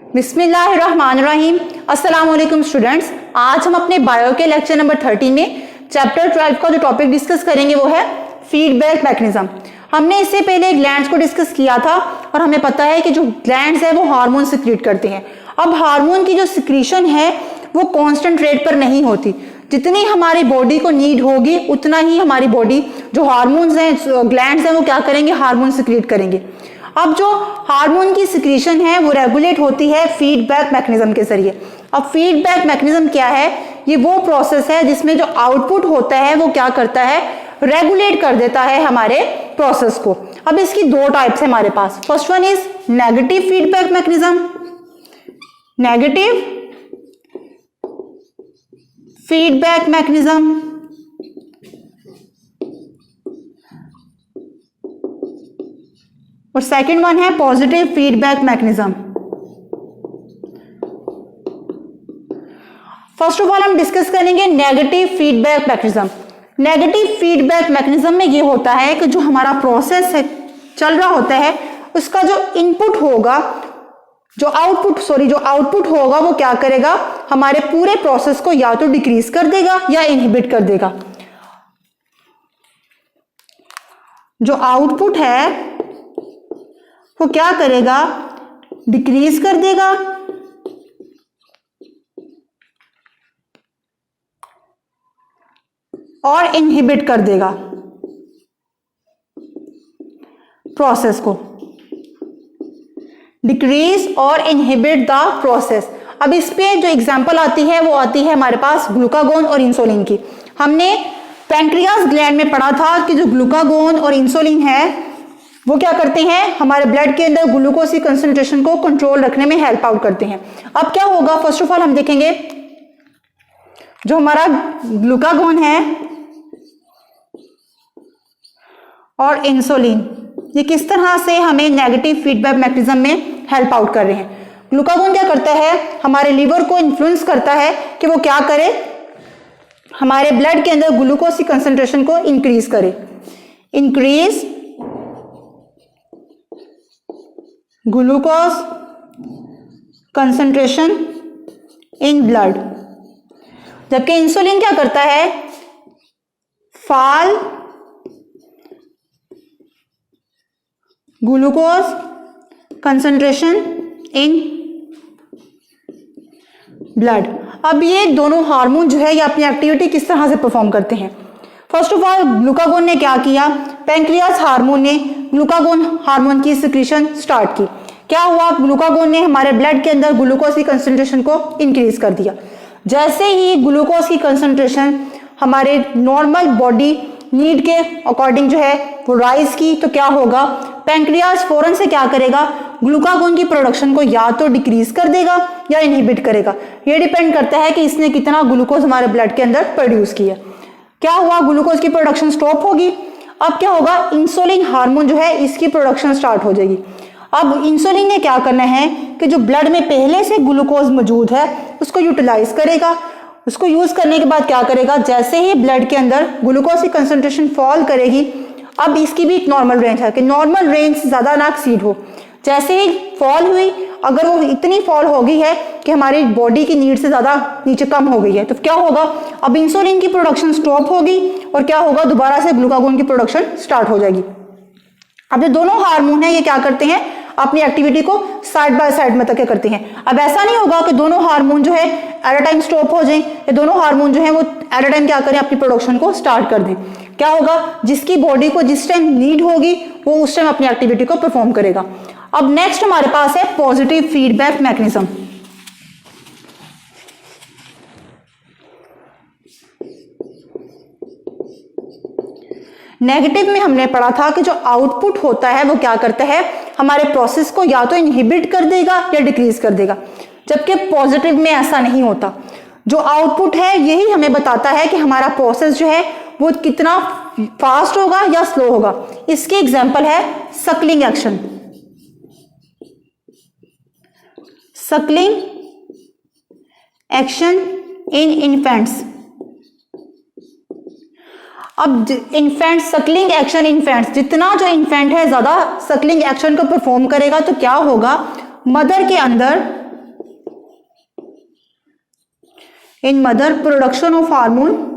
बिस्मिल्लाहिर्रहमानिर्रहीम। अस्सलाम वालेकुम स्टूडेंट्स। आज हम अपने बायो के लेक्चर नंबर 13 में चैप्टर 12 का जो टॉपिक डिस्कस करेंगे वो है फीडबैक मैकेनिज्म। हमने इससे पहले ग्लैंड्स को डिस्कस किया था और हमें पता है कि जो ग्लैंड्स है वो हार्मोन सिक्रीट करते हैं। अब हार्मोन की जो सिक्रीशन है वो कांस्टेंट रेट पर नहीं होती। जितनी हमारी बॉडी को नीड होगी उतना ही हमारी बॉडी जो हार्मोन्स हैं, ग्लैंड्स हैं, वो क्या करेंगे, हार्मोन सिक्रीट करेंगे। अब जो हार्मोन की सिक्रीशन है वो रेगुलेट होती है फीडबैक मैकेनिज्म के जरिए। अब फीडबैक मैकेनिज्म क्या है? ये वो प्रोसेस है जिसमें जो आउटपुट होता है वो क्या करता है, रेगुलेट कर देता है हमारे प्रोसेस को। अब इसकी दो टाइप्स है हमारे पास। First one is negative feedback mechanism, negative feedback mechanism, और सेकंड वन है positive feedback mechanism. First of all हम डिस्कस करेंगे negative feedback mechanism. Negative feedback mechanism में ये होता है कि जो हमारा प्रोसेस है चल रहा होता है उसका जो इनपुट होगा, जो आउटपुट होगा वो क्या करेगा, हमारे पूरे प्रोसेस को या तो डिक्रीज कर देगा या इनहिबिट कर देगा। जो आउटपुट है वो क्या करेगा, डिक्रीज कर देगा और इनहिबिट कर देगा प्रोसेस को, डिक्रीज और इनहिबिट द प्रोसेस। अब इस पे जो एग्जांपल आती है वो आती है हमारे पास ग्लूकागोन और इंसुलिन की। हमने पैंक्रियास ग्लैंड में पढ़ा था कि जो ग्लूकागोन और इंसुलिन है वो क्या करते हैं, हमारे ब्लड के अंदर ग्लूकोज की कंसंट्रेशन को कंट्रोल रखने में हेल्प आउट करते हैं। अब क्या होगा, फर्स्ट ऑफ ऑल हम देखेंगे जो हमारा ग्लूकागोन है और इंसुलिन ये किस तरह से हमें नेगेटिव फीडबैक मैकेनिज्म में हेल्प आउट कर रहे हैं। ग्लूकागोन क्या करता है, हमारे लीवर को इन्फ्लुएंस करता है कि वो क्या करे, हमारे ब्लड के अंदर ग्लूकोज की कंसंट्रेशन को इंक्रीज करे, increase glucose concentration in blood. जबकि इंसुलिन क्या करता है, fall glucose concentration in blood. अब ये दोनों हार्मोन जो है ये अपनी एक्टिविटी किस तरह से परफॉर्म करते हैं। फर्स्ट ऑफ ऑल ग्लूकागोन ने क्या किया, पैंक्रियास हार्मोन ने ग्लूकागोन हार्मोन की सिक्रीशन स्टार्ट की। क्या हुआ, ग्लूकागोन ने हमारे ब्लड के अंदर ग्लूकोज की कंसंट्रेशन को इंक्रीज कर दिया। जैसे ही ग्लूकोज की कंसंट्रेशन हमारे नॉर्मल बॉडी नीड के अकॉर्डिंग जो है वो राइज की, तो क्या होगा, पैंक्रियास फौरन से क्या करेगा, ग्लूकागोन की प्रोडक्शन को या तो डिक्रीज कर देगा या इनहिबिट करेगा। ये डिपेंड करता है कि इसने कितना ग्लूकोज हमारे ब्लड के अंदर प्रोड्यूस किया। क्या हुआ, ग्लूकोज की प्रोडक्शन स्टॉप होगी। अब क्या होगा, इंसुलिन हार्मोन जो है इसकी प्रोडक्शन स्टार्ट हो जाएगी। अब इंसुलिन ने क्या करना है कि जो ब्लड में पहले से ग्लूकोज मौजूद है उसको यूटिलाइज करेगा। उसको यूज करने के बाद क्या करेगा, जैसे ही ब्लड के अंदर ग्लूकोज की कंसंट्रेशन फॉल करेगी, अब इसकी भी एक नॉर्मल रेंज है कि नॉर्मल रेंज से ज्यादा ना एक्सीड हो। जैसे ही फॉल हुई, अगर वो इतनी फॉल हो गई है कि हमारी बॉडी की नीड से ज्यादा नीचे कम हो गई है, तो क्या होगा, अब इंसुलिन की प्रोडक्शन स्टॉप होगी और क्या होगा, दोबारा से ग्लूकागोन की प्रोडक्शन स्टार्ट हो जाएगी। अब ये दोनों हार्मोन है ये क्या करते हैं, अपनी एक्टिविटी को साइड बाय साइड में तक करते हैं। अब ऐसा नहीं होगा कि दोनों हार्मोन जो है एट अ टाइम स्टॉप हो जाए, ये दोनों हार्मोन जो है वो एट अ टाइम क्या करें, अपनी प्रोडक्शन को स्टार्ट कर दें। क्या होगा, जिसकी बॉडी को जिस टाइम नीड होगी वो उस टाइम अपनी एक्टिविटी को परफॉर्म करेगा। अब नेक्स्ट हमारे पास है पॉजिटिव फीडबैक मैकेनिज्म। नेगेटिव में हमने पढ़ा था कि जो आउटपुट होता है वो क्या करता है, हमारे प्रोसेस को या तो इनहिबिट कर देगा या डिक्रीज कर देगा। जबकि पॉजिटिव में ऐसा नहीं होता। जो आउटपुट है यही हमें बताता है कि हमारा प्रोसेस जो है वो कितना फास्ट होगा या स्लो होगा। इसकी एग्जांपल है Suckling action. Suckling action in infants. अब इन्फेंट सकलिंग एक्शन इन्फेंट्स, जितना जो इन्फेंट है ज्यादा सकलिंग एक्शन को परफॉर्म करेगा तो क्या होगा, मदर के अंदर in mother production of hormone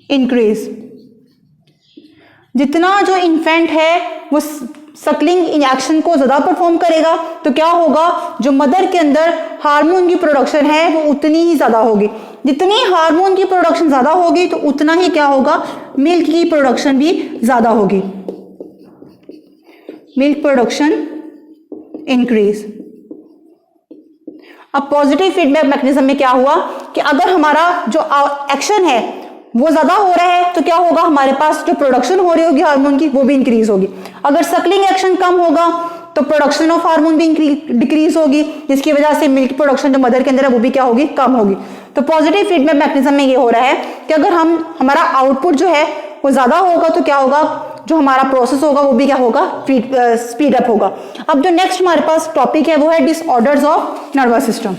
increase. जितना जो इन्फेंट है वो सकलिंग एक्शन को ज़्यादा परफॉर्म करेगा तो क्या होगा, जो मदर के अंदर हार्मोन की प्रोडक्शन है वो उतनी ही ज़्यादा होगी। जितनी हार्मोन की प्रोडक्शन ज़्यादा होगी तो उतना ही क्या होगा, मिल्क की प्रोडक्शन भी ज़्यादा होगी, मिल्क प्रोडक्शन इंक्रीज। अब पॉजिटिव फीडबैक मैकेनिज्म में क्या हुआ कि अगर हमारा जो एक्शन है वो ज्यादा हो रहा है तो क्या होगा, हमारे पास जो प्रोडक्शन हो रही होगी हार्मोन की वो भी इंक्रीज होगी। अगर सकलिंग एक्शन कम होगा तो प्रोडक्शन ऑफ हार्मोन भी डिक्रीज होगी, जिसकी वजह से मिल्क प्रोडक्शन जो मदर के अंदर है वो भी क्या होगी, कम होगी। तो पॉजिटिव फीडबैक मैकेनिज्म में ये हो रहा है कि अगर हमारा आउटपुट जो है वो ज्यादा होगा तो क्या होगा, जो हमारा प्रोसेस होगा वो भी क्या होगा, स्पीड अप होगा। अब जो नेक्स्ट हमारे पास टॉपिक है वो है disorders of nervous system.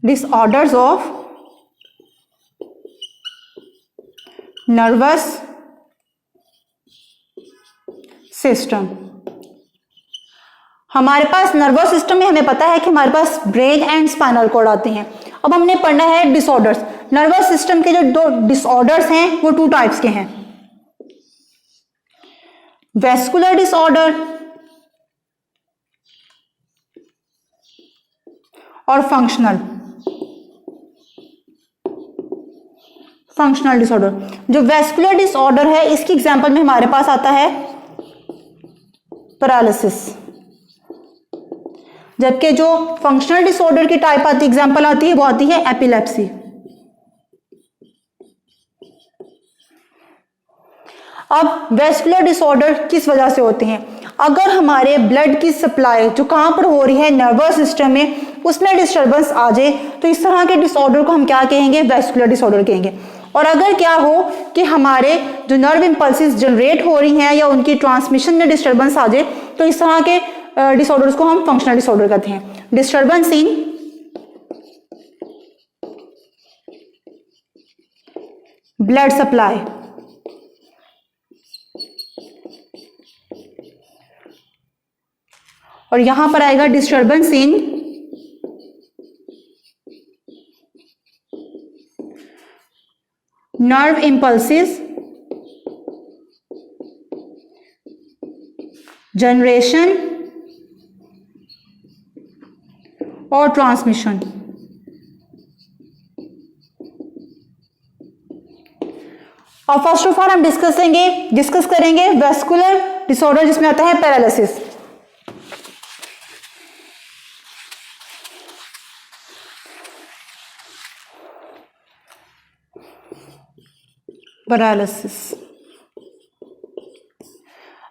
Disorders of nervous system. हमारे पास नर्वस सिस्टम में हमें पता है कि हमारे पास ब्रेन एंड स्पाइनल कॉर्ड आते हैं। अब हमने पढ़ना है डिसऑर्डर्स। नर्वस सिस्टम के जो दो डिसऑर्डर्स हैं वो 2 टाइप्स के हैं, वेस्कुलर डिसऑर्डर और फंक्शनल डिसऑर्डर। जो वेस्कुलर डिसऑर्डर है इसकी एग्जांपल में हमारे पास आता है पैरालिसिस, जबकि जो फंक्शनल डिसऑर्डर की टाइप आती एग्जांपल आती है वो आती है एपिलेप्सी। अब वेस्कुलर डिसऑर्डर किस वजह से होते हैं, अगर हमारे ब्लड की सप्लाई जो कहां पर हो रही है नर्वस सिस्टम में उसमें डिस्टर्बेंस आ जाए तो इस तरह के डिसऑर्डर को हम क्या कहेंगे, वेस्कुलर डिसऑर्डर कहेंगे। और अगर क्या हो कि हमारे जो नर्व इंपल्सेस जनरेट हो रही हैं या उनकी ट्रांसमिशन में डिस्टर्बेंस आ जाए तो इस तरह के डिसऑर्डर्स को हम फंक्शनल डिसऑर्डर कहते हैं। डिस्टर्बेंस इन ब्लड सप्लाई, और यहां पर आएगा disturbance in nerve impulses generation और ट्रांसमिशन। और फर्स्ट ऑफ ऑल हम डिस्कस करेंगे वेस्कुलर डिसऑर्डर जिसमें आता है पैरालिसिस। पैरालिसिस,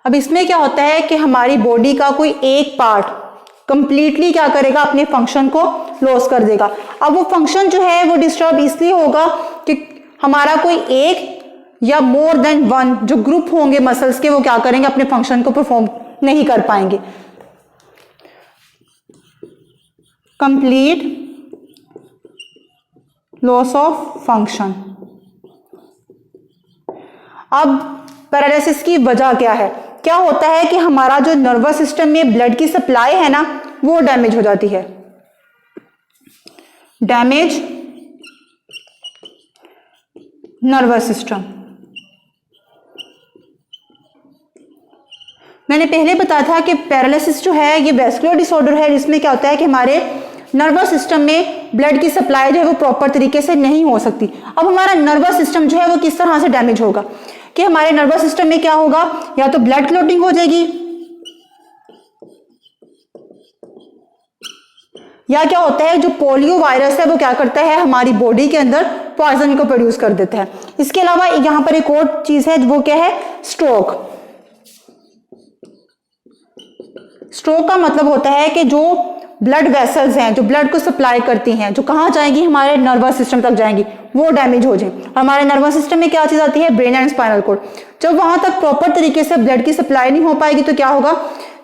अब इसमें क्या होता है कि हमारी बॉडी का कोई एक पार्ट कंप्लीटली क्या करेगा, अपने फंक्शन को लॉस कर देगा। अब वो फंक्शन जो है वो डिस्टर्ब इसलिए होगा कि हमारा कोई एक या मोर देन वन जो ग्रुप होंगे मसल्स के वो क्या करेंगे, अपने फंक्शन को परफॉर्म नहीं कर पाएंगे। Complete loss of function. अब पैरालिसिस की वजह क्या है, क्या होता है कि हमारा जो नर्वस सिस्टम में ब्लड की सप्लाई है ना वो डैमेज हो जाती है। Damage nervous system. मैंने पहले बताया था कि पैरालिसिस जो है ये वेस्कुलर डिसऑर्डर है जिसमें क्या होता है कि हमारे नर्वस सिस्टम में ब्लड की सप्लाई जो है वो प्रॉपर तरीके से नहीं हो सकती। अब हमारा नर्वस सिस्टम जो है वो किस तरह से डैमेज होगा कि हमारे नर्वस सिस्टम में क्या होगा, या तो ब्लड क्लॉटिंग हो जाएगी या क्या होता है जो पोलियो वायरस है वो क्या करता है हमारी बॉडी के अंदर पॉइजन को प्रोड्यूस कर देता है। इसके अलावा यहां पर एक और चीज है वो क्या है, स्ट्रोक। स्ट्रोक का मतलब होता है कि जो ब्लड वेसल्स हैं जो ब्लड को सप्लाई करती हैं जो कहां जाएंगी, हमारे नर्वस सिस्टम तक जाएंगी, वो डैमेज हो जाए। हमारे नर्वस सिस्टम में क्या चीज़ आती है, ब्रेन एंड स्पाइनल कॉर्ड। जब वहाँ तक प्रॉपर तरीके से ब्लड की सप्लाई नहीं हो पाएगी तो क्या होगा,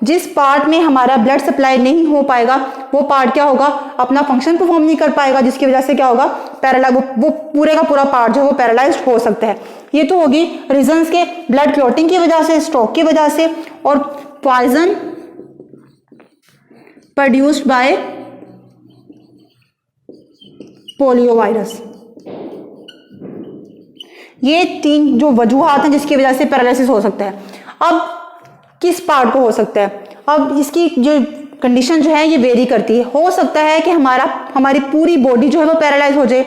जिस पार्ट में हमारा ब्लड सप्लाई नहीं हो पाएगा वो पार्ट क्या होगा, अपना फंक्शन परफॉर्म नहीं कर पाएगा, जिसकी वजह से क्या होगा, पैरालाइज, वो पूरे का पूरा पार्ट जो है वो पैरालाइज्ड हो सकता है। ये तो होगी रीजंस के, ब्लड क्लॉटिंग की वजह से, स्ट्रोक की वजह से, और poison produced by polio virus. ये 3 जो वजूहात हैं जिसकी वजह से पैरालिसिस हो सकता है। अब किस पार्ट को हो सकता है, अब इसकी जो कंडीशन जो है ये वेरी करती है। हो सकता है कि हमारी पूरी बॉडी जो है वो पैरालाइज हो जाए,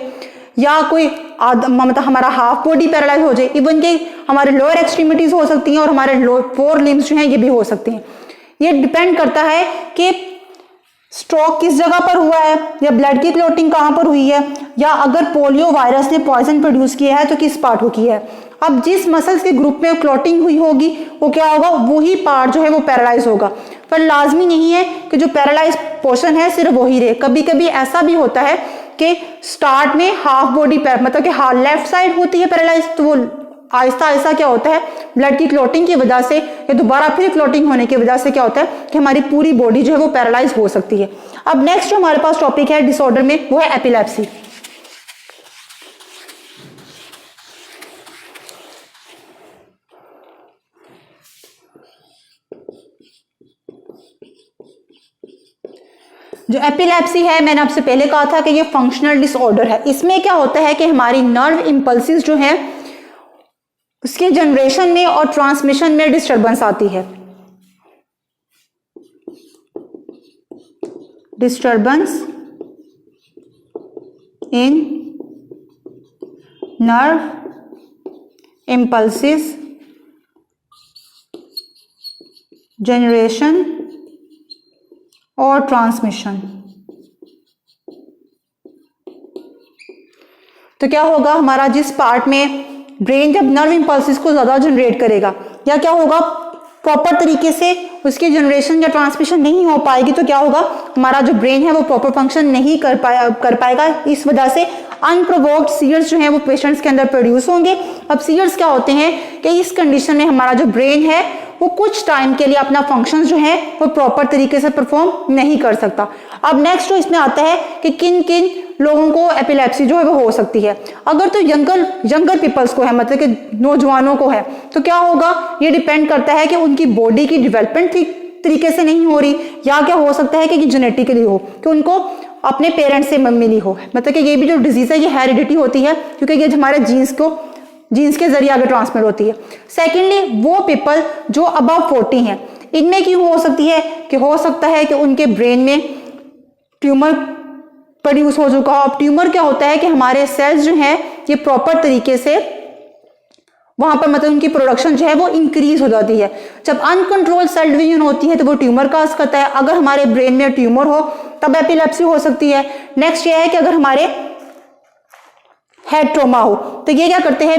या कोई मतलब हमारा हाफ बॉडी पैरालाइज हो जाए, इवन कि हमारे लोअर एक्सट्रीमिटीज हो सकती हैं और हमारे 4 लिम्स जो हैं ये भी हो सकती हैं। ये डिपेंड करता है कि स्ट्रोक किस जगह पर हुआ है, या ब्लड की क्लॉटिंग कहाँ पर हुई है, या अगर पोलियो वायरस ने पॉइजन प्रोड्यूस किया है तो किस पार्ट को किया है। अब जिस मसल्स के ग्रुप में क्लॉटिंग हुई होगी वो क्या होगा, वही पार्ट जो है वो पैरालाइज होगा। पर लाजमी नहीं है कि जो पैरालाइज पोर्शन है सिर्फ वही रहे। कभी कभी ऐसा भी होता है कि स्टार्ट में हाफ बॉडी मतलब कि लेफ्ट साइड होती है पैरालाइज, तो वो आहिस्ता आहिस्ता क्या होता है, ब्लड की क्लॉटिंग की वजह से या दोबारा फिर क्लॉटिंग होने की वजह से क्या होता है कि हमारी पूरी बॉडी जो है वो पैरालाइज हो सकती है। अब नेक्स्ट जो हमारे पास टॉपिक है डिसऑर्डर में, वो है एपिलेप्सी। जो एपिलेप्सी है, मैंने आपसे पहले कहा था कि ये फंक्शनल डिसऑर्डर है। इसमें क्या होता है कि हमारी नर्व इंपल्सेस जो है उसके जनरेशन में और ट्रांसमिशन में डिस्टरबेंस आती है। डिस्टरबेंस इन नर्व इंपल्सेस जनरेशन और ट्रांसमिशन। तो क्या होगा, हमारा जिस पार्ट में ब्रेन जब नर्व इंपल्सेस को ज्यादा जनरेट करेगा, या क्या होगा प्रॉपर तरीके से उसकी जनरेशन या ट्रांसमिशन नहीं हो पाएगी, तो क्या होगा, हमारा जो ब्रेन है वो प्रॉपर फंक्शन नहीं कर पाएगा। इस वजह से अनप्रोवोक्ड सीयर्स जो हैं वो पेशेंट्स के अंदर प्रोड्यूस होंगे। अब सीयर्स क्या होते हैं कि इस कंडीशन में हमारा जो ब्रेन है वो कुछ टाइम के लिए अपना फंक्शन जो है वो प्रॉपर तरीके से परफॉर्म नहीं कर सकता। अब नेक्स्ट जो इसमें आता है कि किन किन लोगों को एपिलेप्सी जो है वो हो सकती है। अगर तो यंगर पीपल्स को है, मतलब कि नौजवानों को है, तो क्या होगा, ये डिपेंड करता है कि उनकी बॉडी की डेवलपमेंट ठीक तरीके से नहीं हो रही, या क्या हो सकता है कि जेनेटिकली हो, कि उनको अपने पेरेंट्स से मिली हो। मतलब कि ये भी जो डिजीज है ये हेरिडिटी होती है, क्योंकि ये हमारे जीन्स के जरिए आगे ट्रांसमिट होती है। सेकेंडली वो पीपल जो अबव 40 हैं, इनमें क्यों हो सकती है कि हो सकता है कि उनके ब्रेन में ट्यूमर प्रोड्यूस हो चुका हो। अब ट्यूमर क्या होता है कि हमारे सेल्स जो हैं ये प्रॉपर तरीके से वहां पर मतलब उनकी प्रोडक्शन जो है वो इंक्रीज हो जाती है। जब अनकंट्रोल सेल डिवीजन होती है तो वो ट्यूमर काज करता है। अगर हमारे ब्रेन में ट्यूमर हो तब एपिलेप्सी हो सकती है। नेक्स्ट ये है कि अगर हमारे हेड ट्रोमा हो तो ये क्या करते हैं,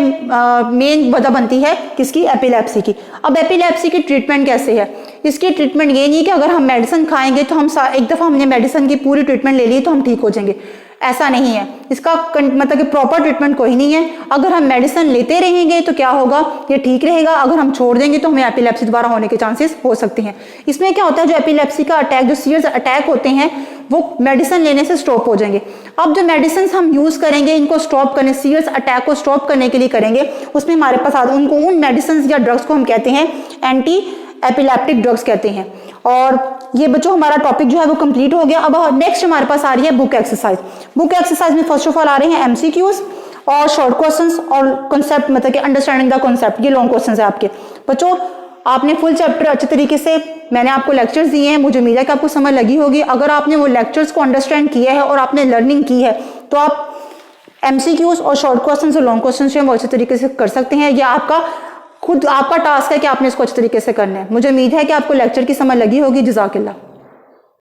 मेन वजह बनती है किसकी, एपिलेप्सी की। अब एपिलेप्सी की ट्रीटमेंट कैसे है, इसकी ट्रीटमेंट ये नहीं कि अगर हम मेडिसिन खाएंगे तो हम एक दफ़ा हमने मेडिसिन की पूरी ट्रीटमेंट ले ली तो हम ठीक हो जाएंगे, ऐसा नहीं है। इसका मतलब कि प्रॉपर ट्रीटमेंट कोई नहीं है। अगर हम मेडिसिन लेते रहेंगे तो क्या होगा, ये ठीक रहेगा। अगर हम छोड़ देंगे तो हमें एपिलेप्सी दोबारा होने के चांसेस हो सकते हैं। इसमें क्या होता है, जो एपिलेप्सी का अटैक, जो सीरियस अटैक होते हैं वो मेडिसिन लेने से स्टॉप हो जाएंगे। अब जो मेडिसिन हम यूज करेंगे इनको स्टॉप करने, सीरियस अटैक को स्टॉप करने के लिए करेंगे, उसमें हमारे पास उनको उन मेडिसिन या ड्रग्स को हम कहते हैं एंटी एपिलेप्टिक ड्रग्स कहते हैं। और ये बच्चों हमारा टॉपिक जो है वो कंप्लीट हो गया। अब नेक्स्ट हमारे पास आ रही है बुक एक्सरसाइज। बुक एक्सरसाइज में फर्स्ट ऑफ ऑल आ रहे हैं एमसीक्यूज और शॉर्ट क्वेश्चंस और कॉन्सेप्ट, मतलब कि अंडरस्टैंडिंग द कॉन्सेप्ट। ये लॉन्ग क्वेश्चंस है आपके बच्चों। आपने फुल चैप्टर अच्छे तरीके से, मैंने आपको लेक्चर्स दिए हैं, मुझे उम्मीद है कि आपको समझ लगी होगी। अगर आपने वो लेक्चर्स को अंडरस्टैंड किया है और आपने लर्निंग की है तो आप एमसीक्यूज और शॉर्ट क्वेश्चंस और लॉन्ग क्वेश्चंस जो है वो अच्छे तरीके से कर सकते हैं। यह आपका टास्क है कि आपने इसको अच्छे तरीके से करना है। मुझे उम्मीद है कि आपको लेक्चर की समझ लगी होगी। जज़ाकल्लाह।